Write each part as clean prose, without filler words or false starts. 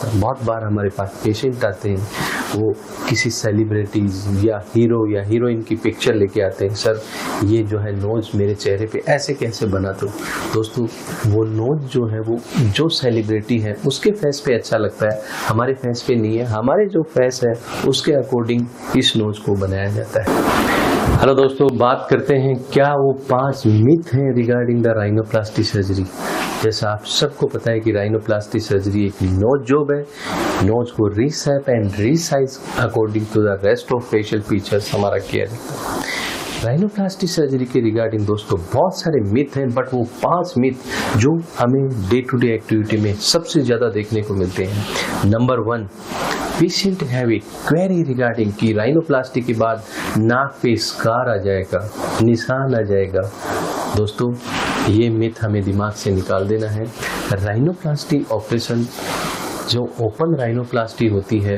बहुत बार हमारे पास पेशेंट आते हैं, वो किसी सेलिब्रिटीज या हीरो या हीरोइन की पिक्चर लेके आते हैं, सर ये जो है नोज मेरे चेहरे पे ऐसे कैसे बना दो। दोस्तों वो नोज जो है वो जो सेलिब्रिटी है उसके फेस पे अच्छा लगता है, हमारे फेस पे नहीं है। हमारे जो फेस है उसके अकॉर्डिंग इस नोज को बनाया जाता है। हेलो दोस्तों, बात करते हैं क्या वो 5 मिथ हैं रिगार्डिंग द राइनोप्लास्टी सर्जरी। जैसा आप सबको पता है कि राइनोप्लास्टी सर्जरी एक नोज जॉब है, नोज को reshape and resize according to the rest of facial features हमारा किया जाता है। राइनोप्लास्टी सर्जरी के रिगार्डिंग दोस्तों बहुत सारे मिथ हैं, बट वो 5 मिथ जो हमें डे टू डे एक्टिविटी में सबसे ज़्यादा देखने को मिलते हैं। Number 1, patient have a query regarding कि राइनोप्लास्टी के बाद नाक पे स्कार आ जाएगा, निशान आ जाएगा। दोस्तों ये मिथ हमें दिमाग से निकाल देना है। राइनोप्लास्टी ऑपरेशन जो ओपन राइनोप्लास्टी होती है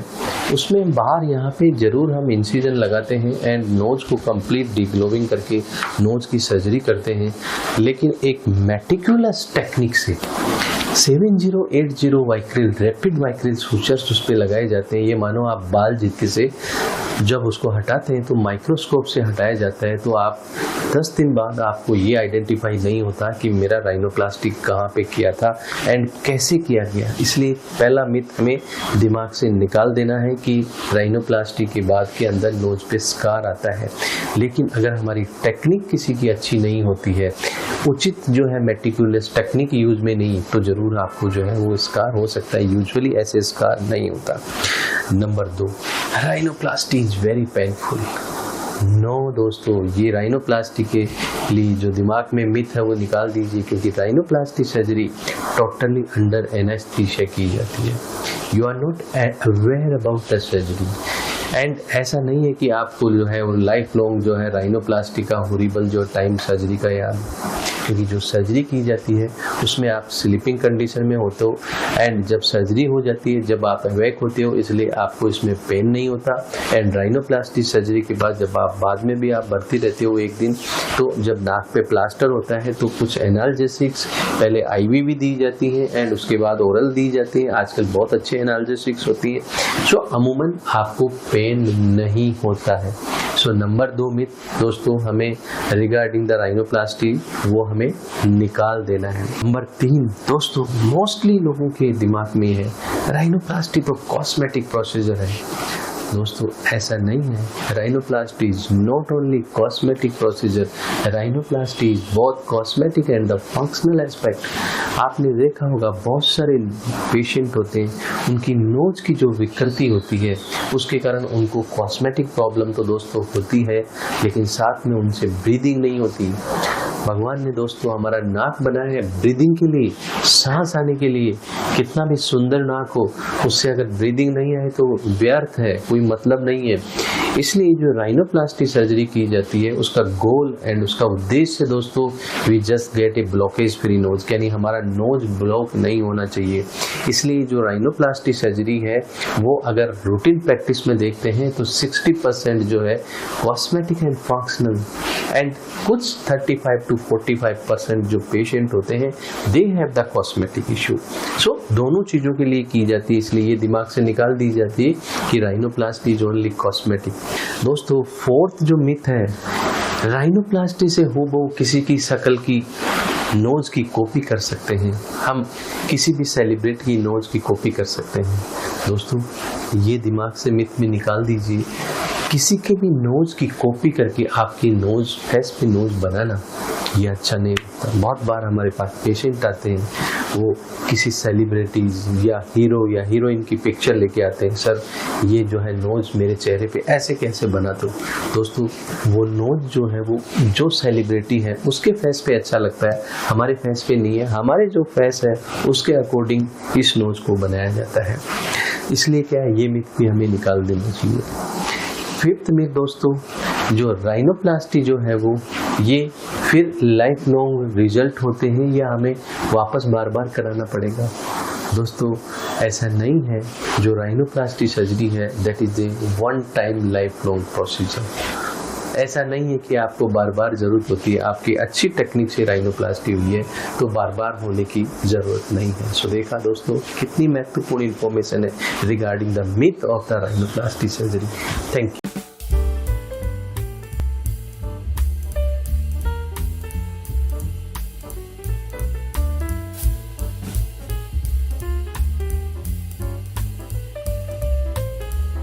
उसमें बाहर यहाँ पे जरूर हम इंसिजन लगाते हैं एंड नोज को कंप्लीट डिग्लोविंग करके नोज की सर्जरी करते हैं, लेकिन एक मेटिकुलस टेक्निक से 7080 वाइक्रिल रैपिड वाइक्रिल सूचर्स उस पे लगाए जाते हैं। ये मानो आप बाल जितके से जब उसको हटाते हैं तो माइक्रोस्कोप से हटाया जाता है, तो आप 10 दिन बाद आपको ये आइडेंटिफाई नहीं होता कि मेरा राइनोप्लास्टी कहाँ पे किया था एंड कैसे किया गया। इसलिए पहला मिथ हमें दिमाग से निकाल देना है कि राइनोप्लास्टी के बाद के अंदर नोज पे स्कार आता है। लेकिन अगर हमारी टेक्निक किसी की अच्छी नहीं होती है, उचित जो है मेटिकुलस टेक्निक यूज में नहीं, तो जरूर आपको जो है वो स्कार हो सकता है। यूजुअली ऐसे स्कार नहीं होता। Number 2, rhinoplasty is very painful. No दोस्तों, ये राइनोप्लास्टी के लिए जो दिमाग में मिथ है वो निकाल दीजिए, क्योंकि rhinoplasty surgery totally under anaesthesia की जाती है। You are not aware about the surgery and ऐसा नहीं है कि आपको जो है वो लाइफ लॉन्ग जो है राइनोप्लास्टी का हॉरिबल जो टाइम सर्जरी का याद, क्योंकि जो सर्जरी की जाती है उसमें आप स्लीपिंग कंडीशन में होते हो एंड जब सर्जरी हो जाती है जब आप अवेक होते हो, इसलिए आपको इसमें पेन नहीं होता। एंड राइनोप्लास्टी सर्जरी के बाद जब आप बाद में भी आप भर्ती रहते हो एक दिन, तो जब नाक पे प्लास्टर होता है तो कुछ एनाल्जेसिक्स पहले आईवी भी दी जाती है एंड उसके बाद ओरल दी जाती है। आजकल बहुत अच्छे एनाल्जेसिक्स होती है, सो अमूमन आपको पेन नहीं होता है। सो नंबर 2 मिथ दोस्तों हमें रिगार्डिंग द राइनोप्लास्टी वो हमें निकाल देना है। नंबर 3 दोस्तों मोस्टली लोगों के दिमाग में है राइनोप्लास्टी तो कॉस्मेटिक प्रोसीजर है। दोस्तों ऐसा नहीं है। Rhinoplasty is not only cosmetic procedure, rhinoplasty is both cosmetic and the functional aspect. आपने देखा होगा बहुत सारे पेशेंट होते हैं, उनकी नोज की जो विकृति होती है उसके कारण उनको कॉस्मेटिक प्रॉब्लम तो दोस्तों होती है, लेकिन साथ में उनसे ब्रीदिंग नहीं होती। भगवान ने दोस्तों हमारा नाक बनाया है ब्रीदिंग के लिए, सांस आने के लिए। कितना भी सुंदर नाक हो, उससे अगर ब्रीदिंग नहीं आए तो व्यर्थ है, कोई मतलब नहीं है। इसलिए जो राइनोप्लास्टी सर्जरी की जाती है उसका गोल एंड उसका उद्देश्य दोस्तों we just get a blockage free nose, यानी हमारा नोज ब्लॉक नहीं होना चाहिए। इसलिए जो राइनोप्लास्टी सर्जरी है वो अगर रूटीन प्रैक्टिस में देखते हैं तो 60% जो है कॉस्मेटिक एंड फंक्शनल एंड कुछ 35 to 45% जो पेशेंट होते हैं they have the cosmetic issue. So दोनों चीज़ों के लिए की जाती है, इसलिए ये दिमाग से निकाल दी जाती है कि राइनोप्लास्टी इज ओनली कॉस्मेटिक। दोस्तों 4th जो मिथ है, राइनोप्लास्टी से हूबहू किसी की शक्ल की नोज की कॉपी कर सकते हैं, हम किसी भी सेलिब्रिटी की नोज की कॉपी कर सकते हैं। दोस्तों ये दिमाग से मिथ में निकाल दीजिए, किसी के भी नोज की कॉपी करके आपकी नोज फेस पे नोज बनाना ये अच्छा नहीं होता। बहुत बार हमारे पास पेशेंट आते हैं, वो किसी सेलिब्रिटीज या हीरो या हीरोइन की पिक्चर लेके आते हैं, सर ये जो है नोज मेरे चेहरे पे ऐसे कैसे बना दो। दोस्तों वो नोज जो है वो जो सेलिब्रिटी है उसके फेस पे अच्छा लगता है, हमारे फेस पे नहीं है। हमारे जो फेस है उसके अकॉर्डिंग इस नोज को बनाया जाता है। इसलिए क्या है, ये मिथ भी हमें निकाल देना चाहिए। 5th मिथ दोस्तों, जो राइनोप्लास्टी जो है वो ये फिर लाइफ लॉन्ग रिजल्ट होते हैं या हमें वापस बार बार कराना पड़ेगा। दोस्तों ऐसा नहीं है। जो राइनोप्लास्टी सर्जरी है that is a 1 time life long procedure. ऐसा नहीं है कि आपको बार बार ज़रूरत होती है, आपकी अच्छी टेक्निक से राइनोप्लास्टी हुई है तो बार बार होने की ज़रूरत नहीं है। सो देखा दोस्तों कितनी महत्वपूर्ण इंफॉर्मेशन है regarding the myth of the rhinoplasty surgery. Thank you.